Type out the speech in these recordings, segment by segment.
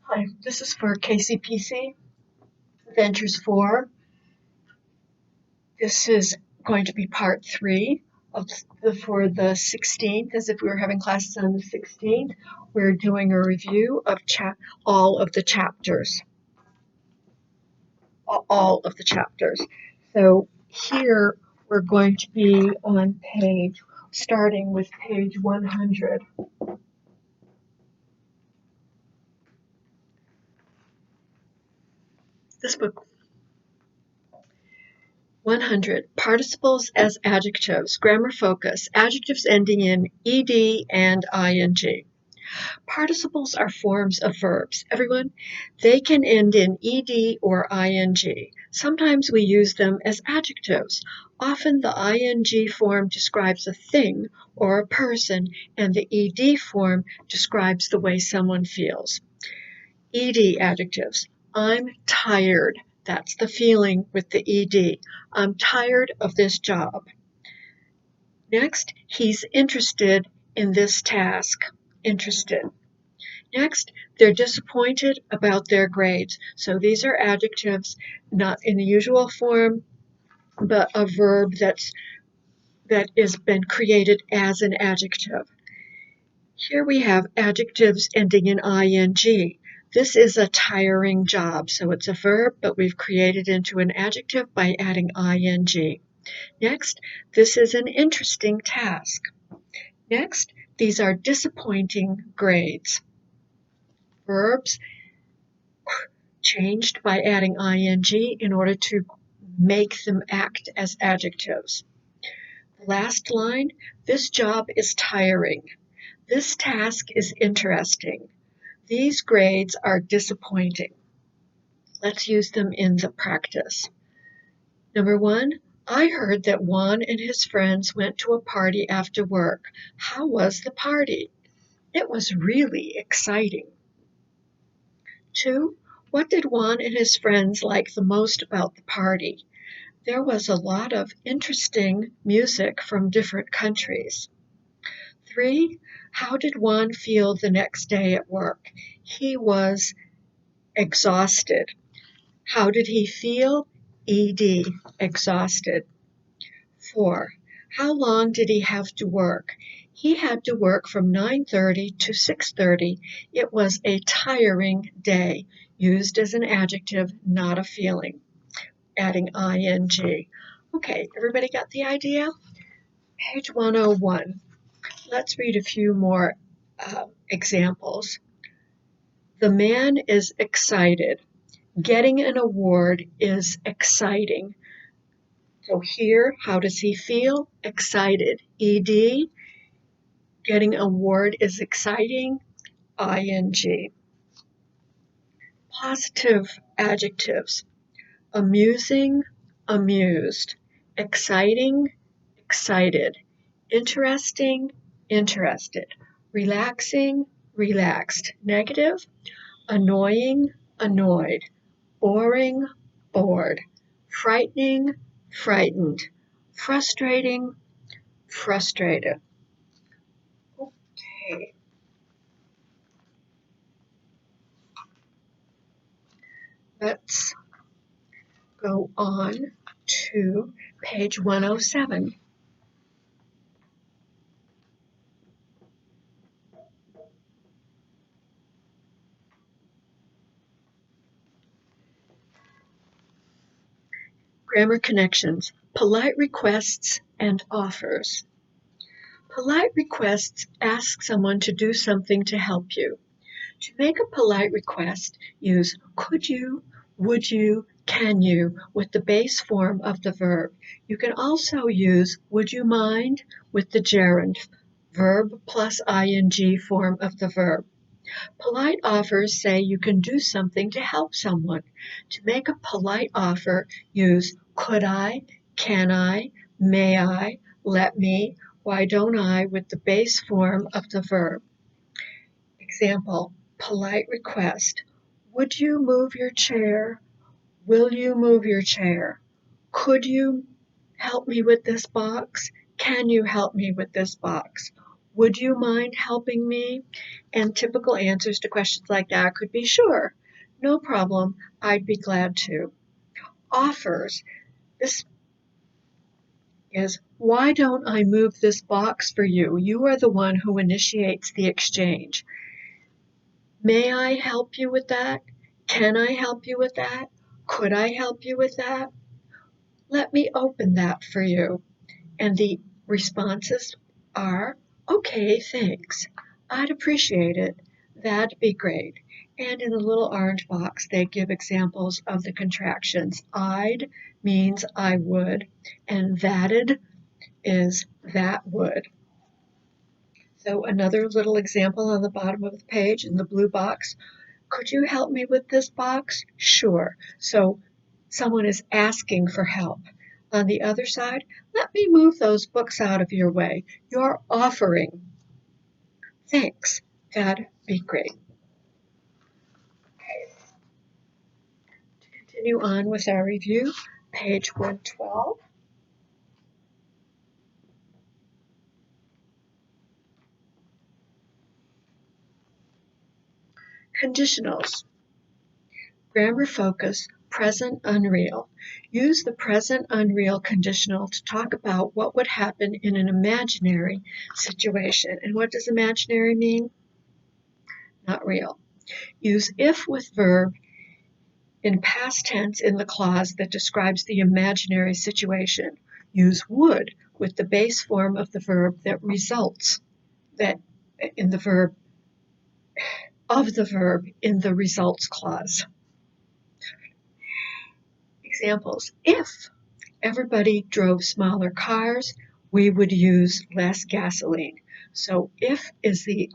Hi, this is for Kcpc Ventures 4. This is going to be part 3 for the 16th, as if we were having classes on the 16th. We're doing a review of all of the chapters. All of the chapters. So here we're going to be on starting with page 100. This book 100. Participles as adjectives. Grammar focus. Adjectives ending in ed and ing. Participles are forms of verbs. Everyone, they can end in ed or ing. Sometimes we use them as adjectives. Often the ing form describes a thing or a person, and the ed form describes the way someone feels. Ed adjectives. I'm tired. That's the feeling with the ed. I'm tired of this job. Next, he's interested in this task. Interested. Next, they're disappointed about their grades. So these are adjectives, not in the usual form, but a verb that has been created as an adjective. Here we have adjectives ending in ing. This is a tiring job, so it's a verb, but we've created into an adjective by adding ing. Next, this is an interesting task. Next, these are disappointing grades. Verbs changed by adding ing in order to make them act as adjectives. The last line, this job is tiring. This task is interesting. These grades are disappointing. Let's use them in the practice. Number 1, I heard that Juan and his friends went to a party after work. How was the party? It was really exciting. 2, what did Juan and his friends like the most about the party? There was a lot of interesting music from different countries. 3, how did Juan feel the next day at work? He was exhausted. How did he feel? ED, exhausted. 4, how long did he have to work? He had to work from 9:30 to 6:30. It was a tiring day, used as an adjective, not a feeling. Adding ing. Okay, everybody got the idea? Page 101. Let's read a few more examples. The man is excited. Getting an award is exciting. So here, how does he feel? Excited. ED. Getting an award is exciting. ING. Positive adjectives. Amusing, amused. Exciting, excited. Interesting, interested. Relaxing, relaxed. Negative, annoying, annoyed. Boring, bored. Frightening, frightened. Frustrating, frustrated. Okay. Let's go on to page 107. Grammar connections, polite requests and offers. Polite requests ask someone to do something to help you. To make a polite request, use could you, would you, can you with the base form of the verb. You can also use would you mind with the gerund, verb plus ing form of the verb. Polite offers say you can do something to help someone. To make a polite offer, use could I, can I, may I, let me, why don't I with the base form of the verb. Example, polite request. Would you move your chair? Will you move your chair? Could you help me with this box? Can you help me with this box? Would you mind helping me? And typical answers to questions like that could be sure, no problem, I'd be glad to. Offers. This is, why don't I move this box for you? You are the one who initiates the exchange. May I help you with that? Can I help you with that? Could I help you with that? Let me open that for you. And the responses are, okay, thanks. I'd appreciate it. That'd be great. And in the little orange box, they give examples of the contractions. I'd means I would, and that'd is that would. So another little example on the bottom of the page in the blue box. Could you help me with this box? Sure. So someone is asking for help. On the other side, let me move those books out of your way. You're offering. Thanks. That'd be great. To continue on with our review, page 112. Conditionals. Grammar focus, present unreal. Use the present unreal conditional to talk about what would happen in an imaginary situation. And what does imaginary mean? Not real. Use if with verb in past tense in the clause that describes the imaginary situation. Use would with the base form of the verb that results that in the verb of the verb in the results clause. Examples. If everybody drove smaller cars, we would use less gasoline. So if is the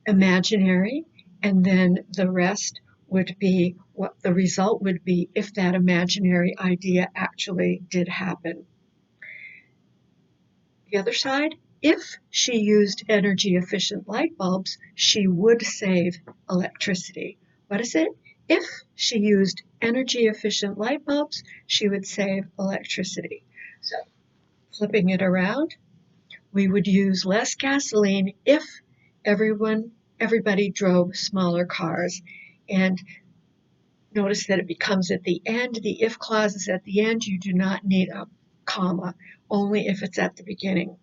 imaginary, and then the rest would be what the result would be if that imaginary idea actually did happen. The other side, if she used energy efficient light bulbs, she would save electricity. What is it? If she used energy efficient light bulbs, she would save electricity. So flipping it around, we would use less gasoline if everybody drove smaller cars. And notice that it becomes at the end. The if clause is at the end. You do not need a comma, only if it's at the beginning.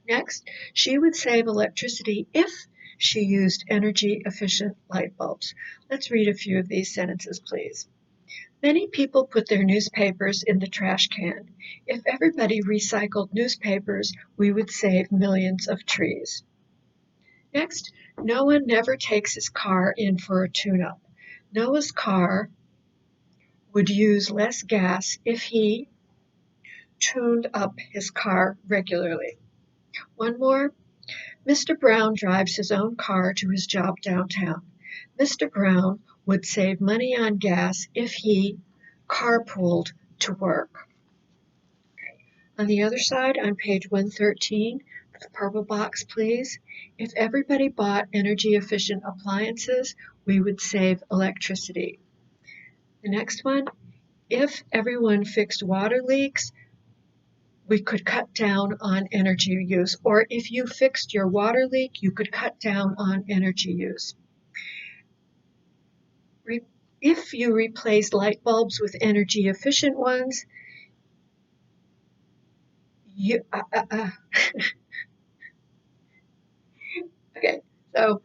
Next, she would save electricity if she used energy efficient light bulbs. Let's read a few of these sentences, please. Many people put their newspapers in the trash can. If everybody recycled newspapers, we would save millions of trees. Next, Noah never takes his car in for a tune-up. Noah's car would use less gas if he tuned up his car regularly. One more. Mr. Brown drives his own car to his job downtown. Mr. Brown would save money on gas if he carpooled to work. On the other side, on page 113, the purple box, please. If everybody bought energy-efficient appliances, we would save electricity. The next one, if everyone fixed water leaks, we could cut down on energy use. Or if you fixed your water leak, you could cut down on energy use. If you replace light bulbs with energy efficient ones, okay, so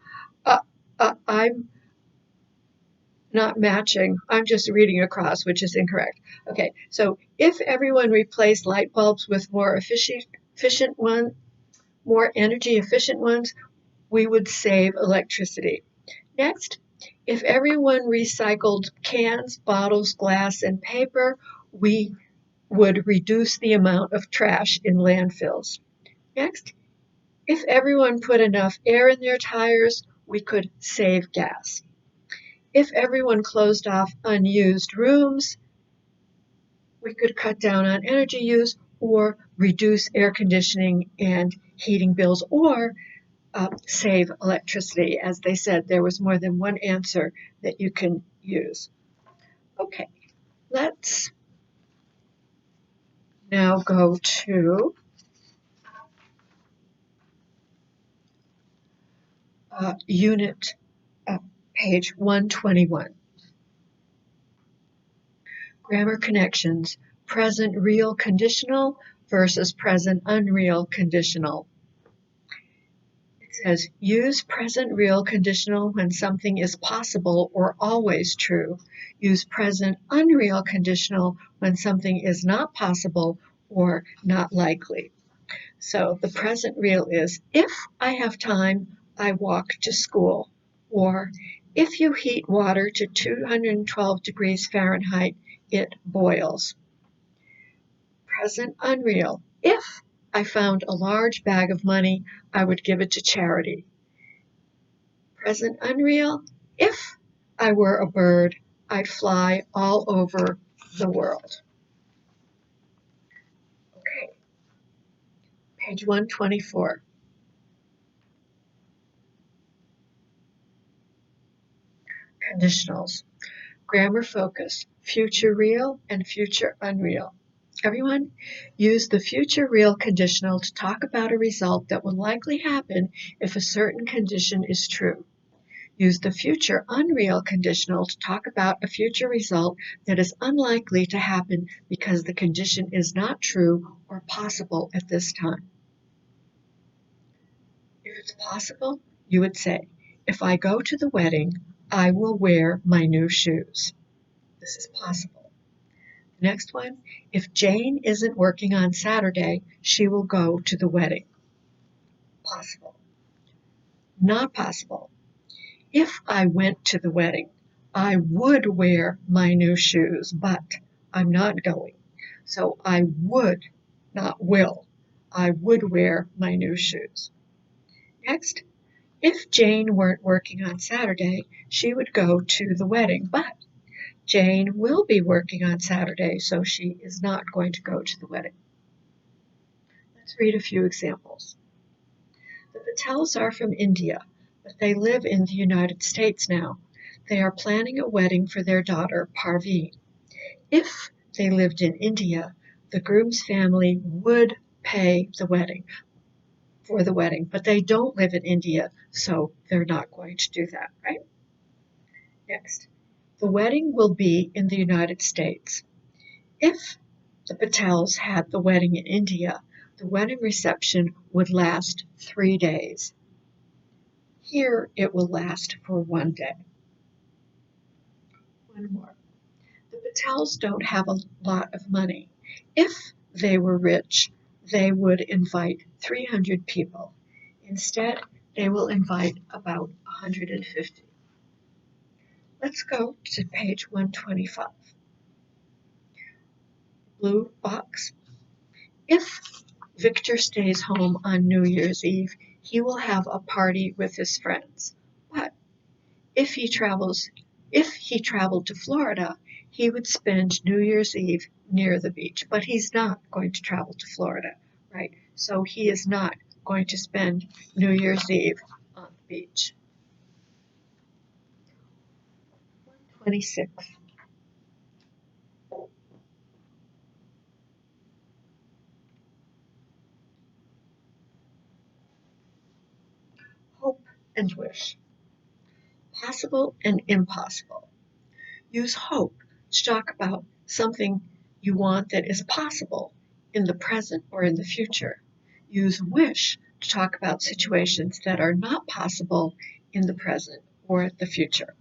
I'm not matching. I'm just reading across, which is incorrect. Okay, so if everyone replaced light bulbs with more energy efficient ones, we would save electricity. Next, if everyone recycled cans, bottles, glass, and paper, we would reduce the amount of trash in landfills. Next, if everyone put enough air in their tires, we could save gas. If everyone closed off unused rooms, we could cut down on energy use or reduce air conditioning and heating bills or save electricity. As they said, there was more than one answer that you can use. Okay, let's now go to unit, page 121. Grammar connections, present real conditional versus present unreal conditional. It says, use present real conditional when something is possible or always true. Use present unreal conditional when something is not possible or not likely. So the present real is, if I have time, I walk to school. Or, if you heat water to 212 degrees Fahrenheit, it boils. Present unreal. If I found a large bag of money, I would give it to charity. Present unreal. If I were a bird, I'd fly all over the world. Okay, page 124. Conditionals. Grammar focus, future real and future unreal. Everyone, use the future real conditional to talk about a result that will likely happen if a certain condition is true. Use the future unreal conditional to talk about a future result that is unlikely to happen because the condition is not true or possible at this time. If it's possible, you would say, if I go to the wedding, I will wear my new shoes. This is possible. Next one, if Jane isn't working on Saturday, she will go to the wedding. Possible. Not possible. If I went to the wedding, I would wear my new shoes, but I'm not going. So I would, not will. I would wear my new shoes. Next, if Jane weren't working on Saturday, she would go to the wedding, but Jane will be working on Saturday, so she is not going to go to the wedding. Let's read a few examples. The Patels are from India, but they live in the United States now. They are planning a wedding for their daughter, Parveen. If they lived in India, the groom's family would pay for the wedding, but they don't live in India, so they're not going to do that, right? Next, the wedding will be in the United States. If the Patels had the wedding in India, the wedding reception would last 3 days. Here it will last for 1 day. One more. The Patels don't have a lot of money. If they were rich, they would invite 300 people. Instead, they will invite about 150. Let's go to page 125. Blue box. If Victor stays home on New Year's Eve, he will have a party with his friends. But if he traveled to Florida, he would spend New Year's Eve near the beach. But he's not going to travel to Florida, right? So he is not going to spend New Year's Eve on the beach. 126. Hope and wish. Possible and impossible. Use hope to talk about something you want that is possible in the present or in the future. Use wish to talk about situations that are not possible in the present or the future.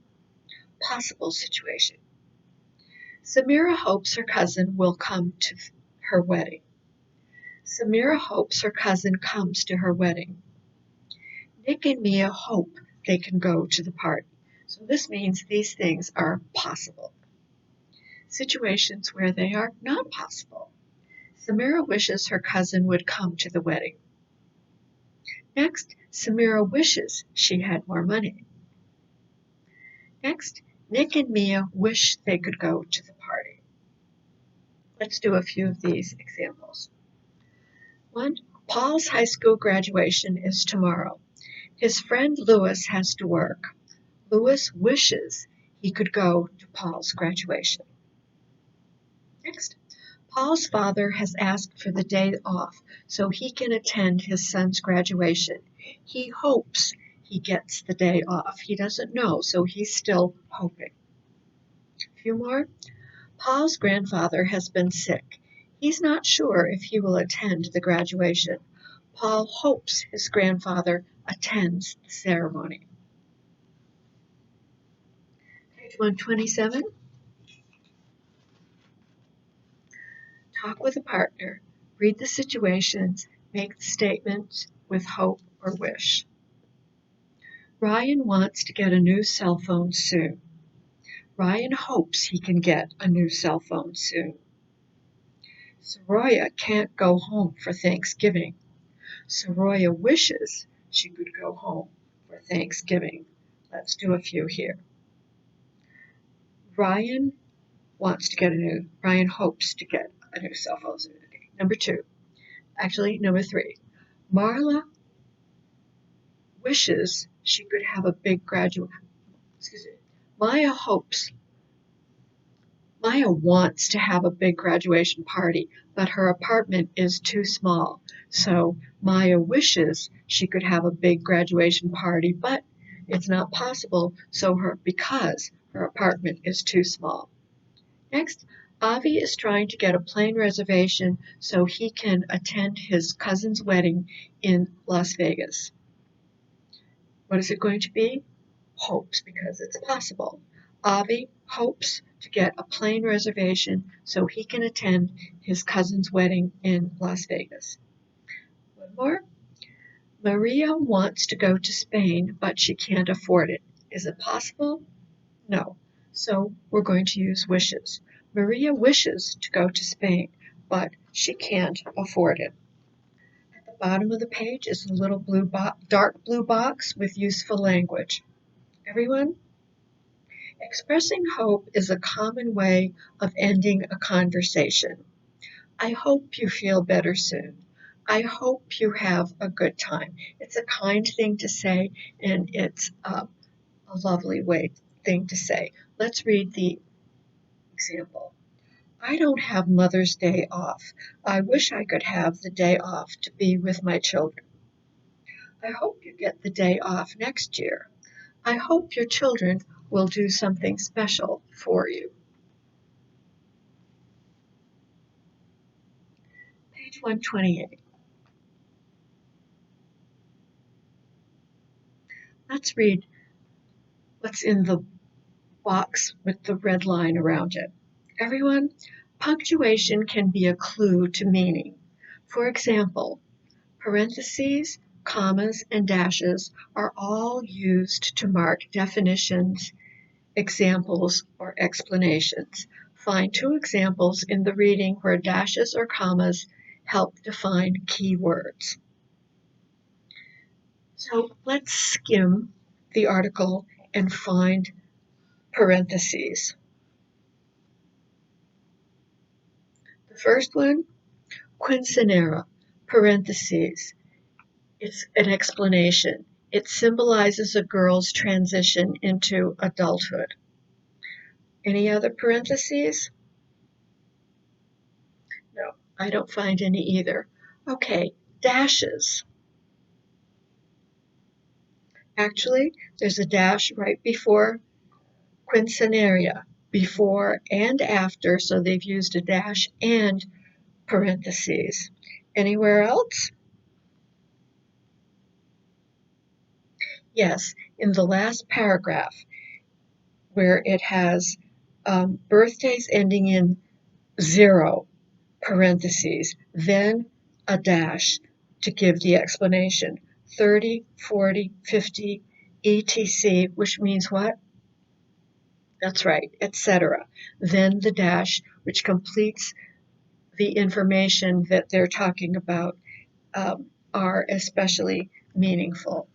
Possible situation. Samira hopes her cousin will come to her wedding. Samira hopes her cousin comes to her wedding. Nick and Mia hope they can go to the party. So this means these things are possible. Situations where they are not possible. Samira wishes her cousin would come to the wedding. Next, Samira wishes she had more money. Next, Nick and Mia wish they could go to the party. Let's do a few of these examples. 1. Paul's high school graduation is tomorrow. His friend Louis has to work. Louis wishes he could go to Paul's graduation. Next, Paul's father has asked for the day off so he can attend his son's graduation. He hopes he gets the day off. He doesn't know, so he's still hoping. A few more. Paul's grandfather has been sick. He's not sure if he will attend the graduation. Paul hopes his grandfather attends the ceremony. Page 127. Talk with a partner. Read the situations. Make the statements with hope or wish. Ryan wants to get a new cell phone soon. Ryan hopes he can get a new cell phone soon. Soroya can't go home for Thanksgiving. Soroya wishes she could go home for Thanksgiving. Let's do a few here. Ryan hopes to get a new cell phone soon. Number 3. Marla wishes she could have a big Maya wants to have a big graduation party, but her apartment is too small. So Maya wishes she could have a big graduation party, but it's not possible because her apartment is too small. Next, Avi is trying to get a plane reservation so he can attend his cousin's wedding in Las Vegas. What is it going to be? Hopes, because it's possible. Avi hopes to get a plane reservation so he can attend his cousin's wedding in Las Vegas. One more. Maria wants to go to Spain, but she can't afford it. Is it possible? No. So we're going to use wishes. Maria wishes to go to Spain, but she can't afford it. At the bottom of the page is a little dark blue box with useful language. Everyone? Expressing hope is a common way of ending a conversation. I hope you feel better soon. I hope you have a good time. It's a kind thing to say, and it's a lovely thing to say. Let's read the example. I don't have Mother's Day off. I wish I could have the day off to be with my children. I hope you get the day off next year. I hope your children will do something special for you. Page 128. Let's read what's in the box with the red line around it. Everyone, punctuation can be a clue to meaning. For example, parentheses, commas, and dashes are all used to mark definitions, examples, or explanations. Find 2 examples in the reading where dashes or commas help define key words. So let's skim the article and find parentheses. The first one, quinceanera, parentheses. It's an explanation. It symbolizes a girl's transition into adulthood. Any other parentheses? No, I don't find any either. Okay, dashes. Actually, there's a dash right before quinceanera, before and after, so they've used a dash and parentheses. Anywhere else? Yes, in the last paragraph, where it has birthdays ending in 0, parentheses, then a dash to give the explanation. 30, 40, 50, etc., which means what? That's right, etc. Then the dash, which completes the information that they're talking about, are especially meaningful.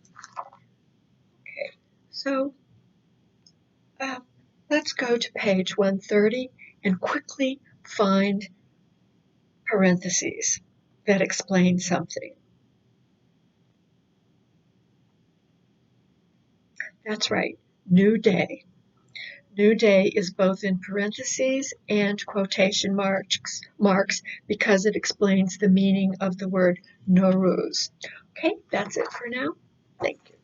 Okay, so let's go to page 130 and quickly find parentheses that explain something. That's right, new day. New day is both in parentheses and quotation marks because it explains the meaning of the word Nowruz. Okay, that's it for now. Thank you.